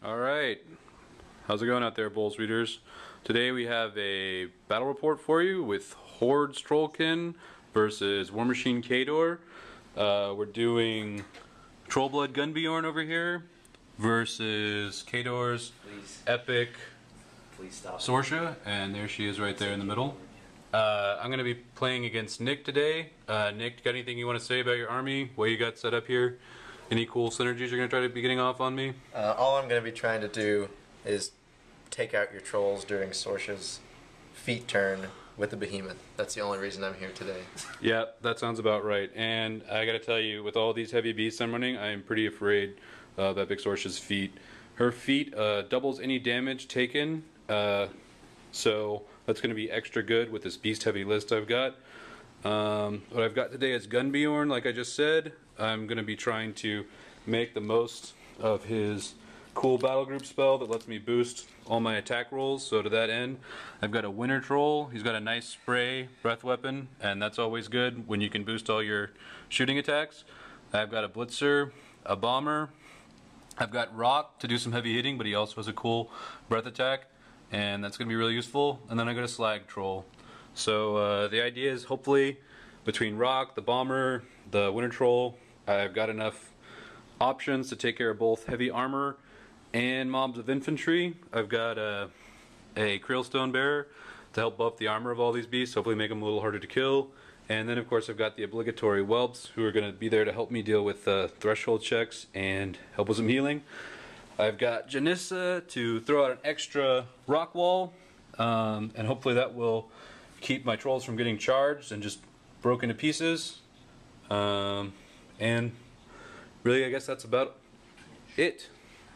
Alright, how's it going out there, BoLS readers? Today we have a battle report for you with Horde's Trollkin versus Warmachine Khador. We're doing Trollblood GunBjorn over here versus Khador's epic eSorcha, and there she is right there in the middle. I'm going to be playing against Nick today. Nick, got anything you want to say about your army? What you got set up here? Any cool synergies you're going to try to be getting off on me? All I'm going to be trying to do is take out your trolls during Sorcha's feet turn with the behemoth. That's the only reason I'm here today. Yeah, that sounds about right. And I got to tell you, with all these heavy beasts I'm running, I am pretty afraid of Epic Sorcha's feet. Her feet doubles any damage taken, so that's going to be extra good with this beast heavy list I've got. What I've got today is GunBjorn, like I just said. I'm going to be trying to make the most of his cool battle group spell that lets me boost all my attack rolls. So to that end, I've got a Winter Troll. He's got a nice spray breath weapon, and that's always good when you can boost all your shooting attacks. I've got a Blitzer, a Bomber. I've got Rock to do some heavy hitting, but he also has a cool breath attack, and that's going to be really useful. And then I got a Slag Troll. So the idea is hopefully between Rock, the Bomber, the Winter Troll, I've got enough options to take care of both heavy armor and mobs of infantry. I've got a Krillstone Bearer to help buff the armor of all these beasts, hopefully make them a little harder to kill. And then of course I've got the obligatory whelps who are going to be there to help me deal with threshold checks and help with some healing. I've got Janissa to throw out an extra rock wall, and hopefully that will keep my trolls from getting charged and just broken to pieces. And really I guess that's about it.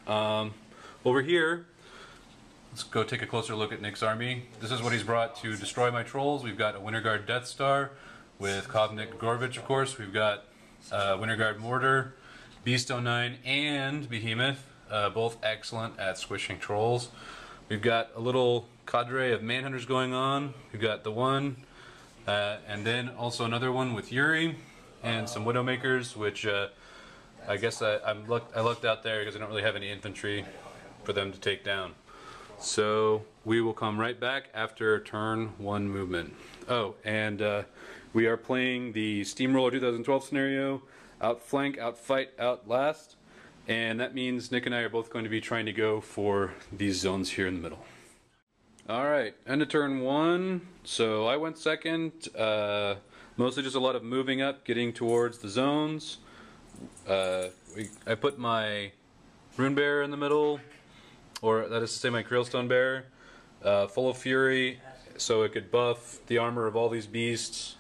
Over here, let's go take a closer look at Nick's army. This is what he's brought to destroy my trolls. We've got a Winter Guard Death Star with Kovnik Gorvich, of course. We've got Winter Guard Mortar, Beast 09, and Behemoth, both excellent at squishing trolls. We've got a little cadre of Manhunters going on. We've got the one, and then also another one with Yuri, and some Widowmakers, which I guess I looked out there because I don't really have any infantry for them to take down. So we will come right back after turn 1 movement. Oh, and we are playing the Steamroller 2012 scenario, outflank, outfight, outlast, and that means Nick and I are both going to be trying to go for these zones here in the middle. Alright, end of turn 1, so I went second, mostly just a lot of moving up, getting towards the zones. I put my Rune Bearer in the middle, or that is to say my Krillstone Bearer, full of fury, so it could buff the armor of all these beasts.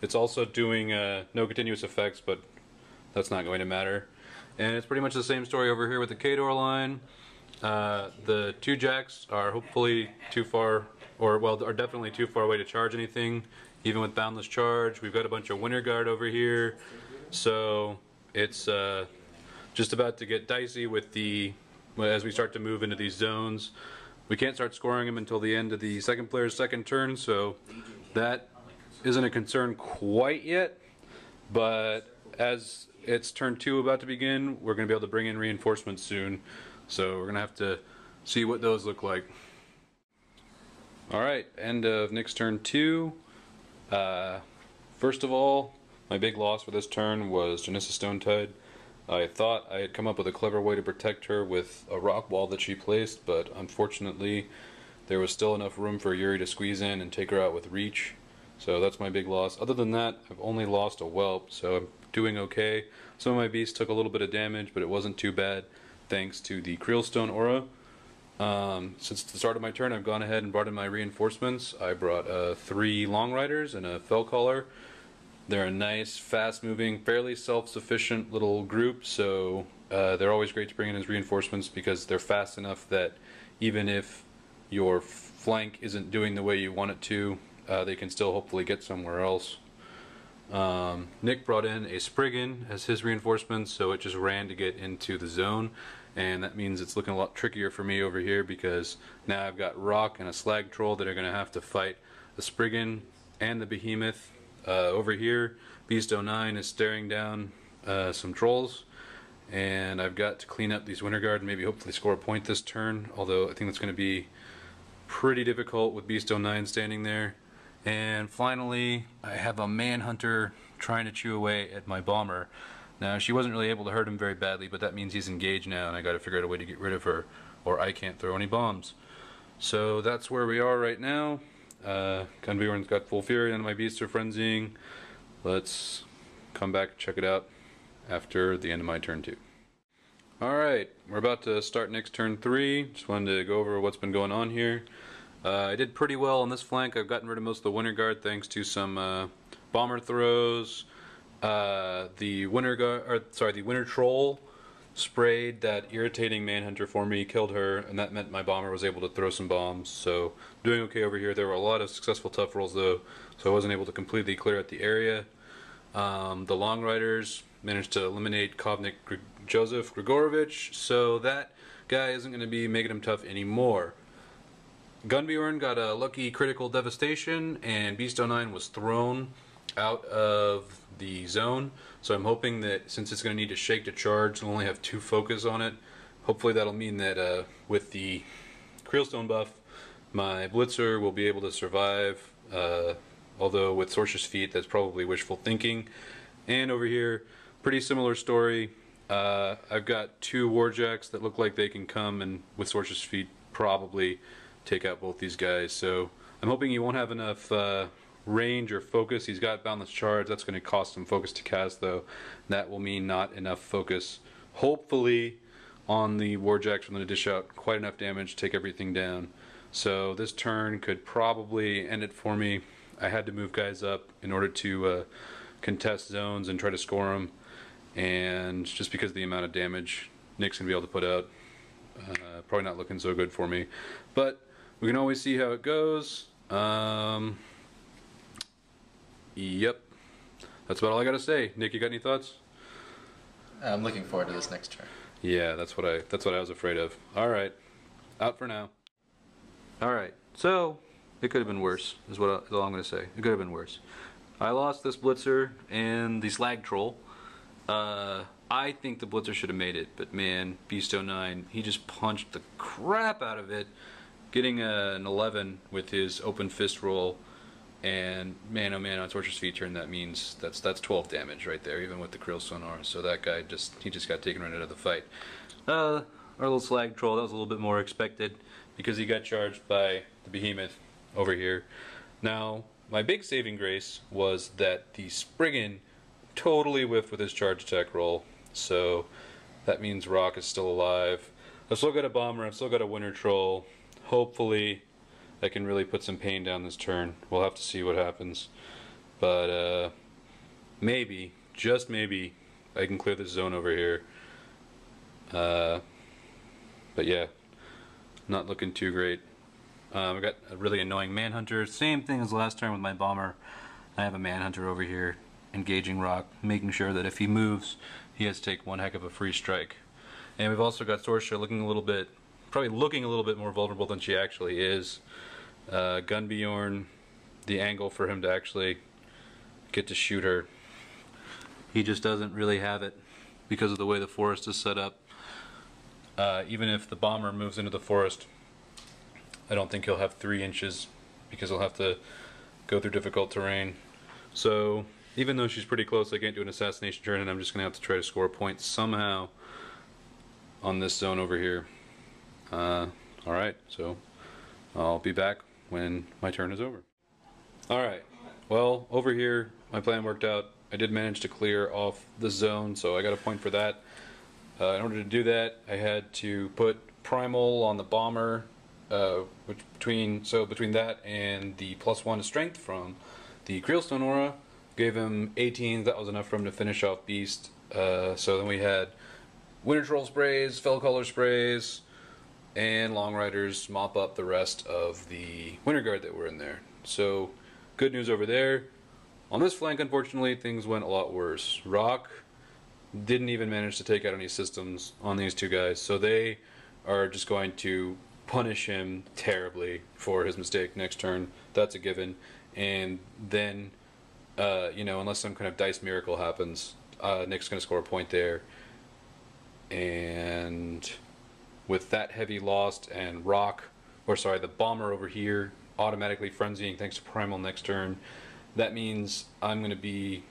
It's also doing no continuous effects, but that's not going to matter. And it's pretty much the same story over here with the Khador line. The 2 jacks are hopefully too far, or well, are definitely too far away to charge anything, even with Boundless Charge. We've got a bunch of Winter Guard over here, so it's just about to get dicey with as we start to move into these zones. We can't start scoring them until the end of the second player's second turn, so that isn't a concern quite yet, but as it's turn 2 about to begin, we're going to be able to bring in reinforcements soon, so we're going to have to see what those look like. Alright, end of Nick's turn 2. First of all, my big loss for this turn was Janissa Stonetide. I thought I had come up with a clever way to protect her with a rock wall that she placed, but unfortunately there was still enough room for Yuri to squeeze in and take her out with reach. So that's my big loss. Other than that, I've only lost a whelp, so I'm doing okay. Some of my beasts took a little bit of damage, but it wasn't too bad thanks to the Krillstone aura. Since the start of my turn, I've gone ahead and brought in my reinforcements. I brought 3 Long Riders and a Fellcaller. They're a nice, fast-moving, fairly self-sufficient little group, so they're always great to bring in as reinforcements because they're fast enough that even if your flank isn't doing the way you want it to, they can still hopefully get somewhere else. Nick brought in a Spriggan as his reinforcements, so it just ran to get into the zone, and that means it's looking a lot trickier for me over here because now I've got Rock and a Slag Troll that are going to have to fight the Spriggan and the Behemoth. Over here, Beast 09 is staring down some trolls, and I've got to clean up these Winter Guard and maybe hopefully score a point this turn, although I think that's going to be pretty difficult with Beast 09 standing there. And finally, I have a Manhunter trying to chew away at my Bomber. Now, she wasn't really able to hurt him very badly, but that means he's engaged now, and I got to figure out a way to get rid of her, or I can't throw any bombs. So that's where we are right now. GunBjorn's got full fury, and my beasts are frenzying. Let's come back and check it out after the end of my turn 2. Alright, we're about to start Nick's turn 3. Just wanted to go over what's been going on here. I did pretty well on this flank. I've gotten rid of most of the Winter Guard thanks to some bomber throws. The Winter Troll sprayed that irritating Manhunter for me, killed her, and that meant my bomber was able to throw some bombs. So doing okay over here. There were a lot of successful tough rolls though, so I wasn't able to completely clear out the area. The Long Riders managed to eliminate Joseph Grigorovich, so that guy isn't going to be making him tough anymore. GunBjorn got a lucky critical devastation, and Beast 09 was thrown out of the zone. So I'm hoping that since it's going to need to shake to charge, it'll only have 2 focus on it. Hopefully that'll mean that with the Creelstone buff, my Blitzer will be able to survive. Although with Sorcha's feet, that's probably wishful thinking. And over here, pretty similar story. I've got 2 Warjacks that look like they can come and with Sorcha's feet probably take out both these guys. So I'm hoping he won't have enough range or focus. He's got boundless charge. That's going to cost some focus to cast though. That will mean not enough focus. Hopefully on the Warjacks from the dish out quite enough damage to take everything down. So this turn could probably end it for me. I had to move guys up in order to contest zones and try to score them, and just because of the amount of damage Nick's gonna be able to put out, probably not looking so good for me, but we can always see how it goes. Yep, that's about all I gotta say. Nick, you got any thoughts? I'm looking forward to this next turn. Yeah, that's what I was afraid of. All right, out for now. All right, so it could have been worse, is all I'm going to say. It could have been worse. I lost this Blitzer and the Slag Troll. I think the Blitzer should have made it, but man, Beast 09, he just punched the crap out of it, getting an 11 with his open fist roll. And man, oh man, on Torture's feet turn, that means that's 12 damage right there, even with the Krill Sonar. So that guy he just got taken right out of the fight. Our little Slag Troll, that was a little bit more expected because he got charged by the Behemoth over here. Now, my big saving grace was that the Spriggan totally whiffed with his charge attack roll, so that means Rock is still alive. I've still got a Bomber, I've still got a Winter Troll. Hopefully I can really put some pain down this turn. We'll have to see what happens. But maybe, just maybe, I can clear this zone over here. But yeah, not looking too great. I've got a really annoying Manhunter. Same thing as last turn with my Bomber. I have a Manhunter over here engaging Rock, making sure that if he moves, he has to take one heck of a free strike. And we've also got Sorcha looking probably looking a little bit more vulnerable than she actually is. GunBjorn, the angle for him to actually get to shoot her, he just doesn't really have it because of the way the forest is set up. Even if the Bomber moves into the forest, I don't think he'll have 3 inches because he'll have to go through difficult terrain. So even though she's pretty close, I can't do an assassination turn, and I'm just going to have to try to score a point somehow on this zone over here. Alright, so I'll be back when my turn is over. Alright, well, over here my plan worked out. I did manage to clear off the zone, so I got a point for that. In order to do that, I had to put Primal on the Bomber, between that and the +1 to strength from the Creelstone Aura, gave him 18. That was enough for him to finish off Beast. So then we had Winter Troll sprays, Fell Color sprays, and Long Riders mop up the rest of the Winter Guard that were in there. So good news over there. On this flank, unfortunately, things went a lot worse. Rock didn't even manage to take out any systems on these 2 guys, so they are just going to punish him terribly for his mistake next turn. That's a given. And then, you know, unless some kind of dice miracle happens, Nick's going to score a point there. and with that heavy lost and the bomber over here automatically frenzying thanks to primal next turn, that means I'm going to be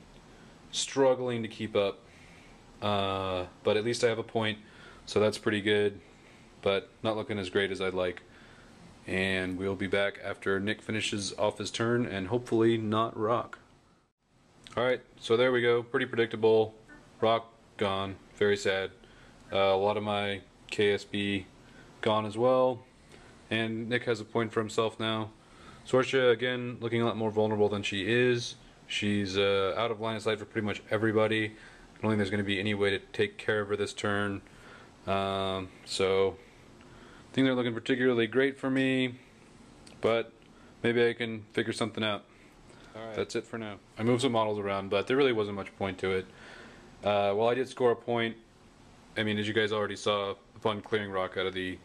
struggling to keep up. But at least I have a point, so that's pretty good, but not looking as great as I'd like. And we'll be back after Nick finishes off his turn, and hopefully not Rock. Alright, so there we go. Pretty predictable. Rock gone. Very sad. A lot of my KSB gone as well. And Nick has a point for himself now. eSorcha, again, looking a lot more vulnerable than she is. She's out of line of sight for pretty much everybody. I don't think there's going to be any way to take care of her this turn. So I think they're looking particularly great for me, but maybe I can figure something out. Alright. That's it for now. I moved some models around, but there really wasn't much point to it. Well, I did score a point. I mean, as you guys already saw, upon clearing Rock out of the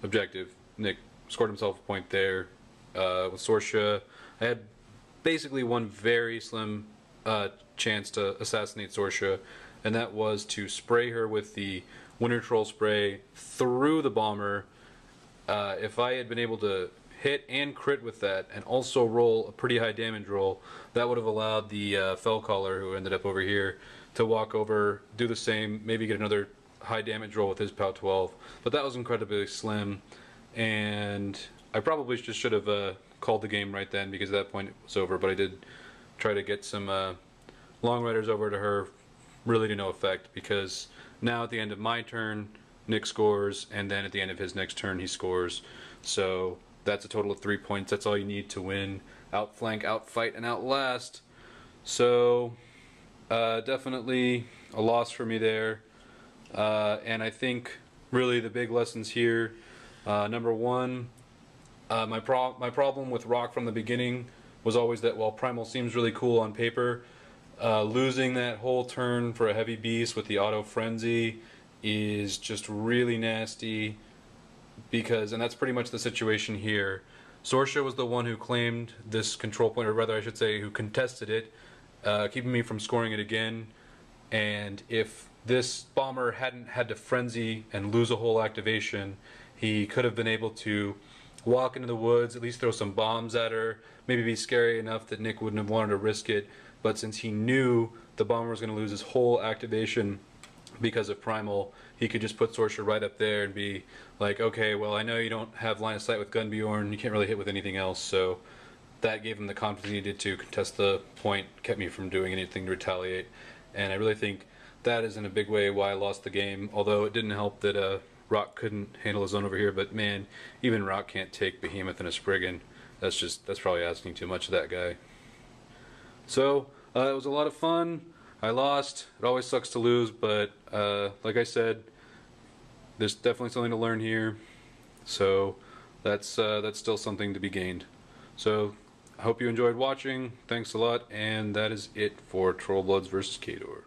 objective, Nick scored himself a point there. With eSorcha, I had basically one very slim chance to assassinate eSorcha, and that was to spray her with the Winter Troll spray through the bomber. If I had been able to hit and crit with that and also roll a pretty high damage roll, that would have allowed the Fell Caller, who ended up over here, to walk over, do the same, maybe get another high damage roll with his POW 12. But that was incredibly slim, and I probably just should have called the game right then, because at that point it was over. But I did try to get some Long Riders over to her, really to no effect, because now at the end of my turn Nick scores, and then at the end of his next turn he scores. So that's a total of 3 points. That's all you need to win, outflank, outfight, and outlast. So definitely a loss for me there. And I think really the big lessons here, number one, my problem with Rock from the beginning was always that while Primal seems really cool on paper, losing that whole turn for a heavy beast with the auto frenzy is just really nasty, because, and that's pretty much the situation here. eSorcha was the one who claimed this control point, or rather I should say who contested it, keeping me from scoring it again. And if this bomber hadn't had to frenzy and lose a whole activation, he could have been able to walk into the woods, at least throw some bombs at her, maybe be scary enough that Nick wouldn't have wanted to risk it. But since he knew the bomber was going to lose his whole activation because of Primal, he could just put eSorcha right up there and be like, okay, well, I know you don't have line of sight with GunBjorn, you can't really hit with anything else. So that gave him the confidence he needed to contest the point, kept me from doing anything to retaliate. And I really think that is in a big way why I lost the game, although it didn't help that Rock couldn't handle his own over here. But man, even Rock can't take Behemoth and a Spriggan. That's probably asking too much of that guy. So it was a lot of fun. I lost. It always sucks to lose, but like I said, there's definitely something to learn here. So that's still something to be gained. So I hope you enjoyed watching. Thanks a lot, and that is it for Trollbloods vs. Khador.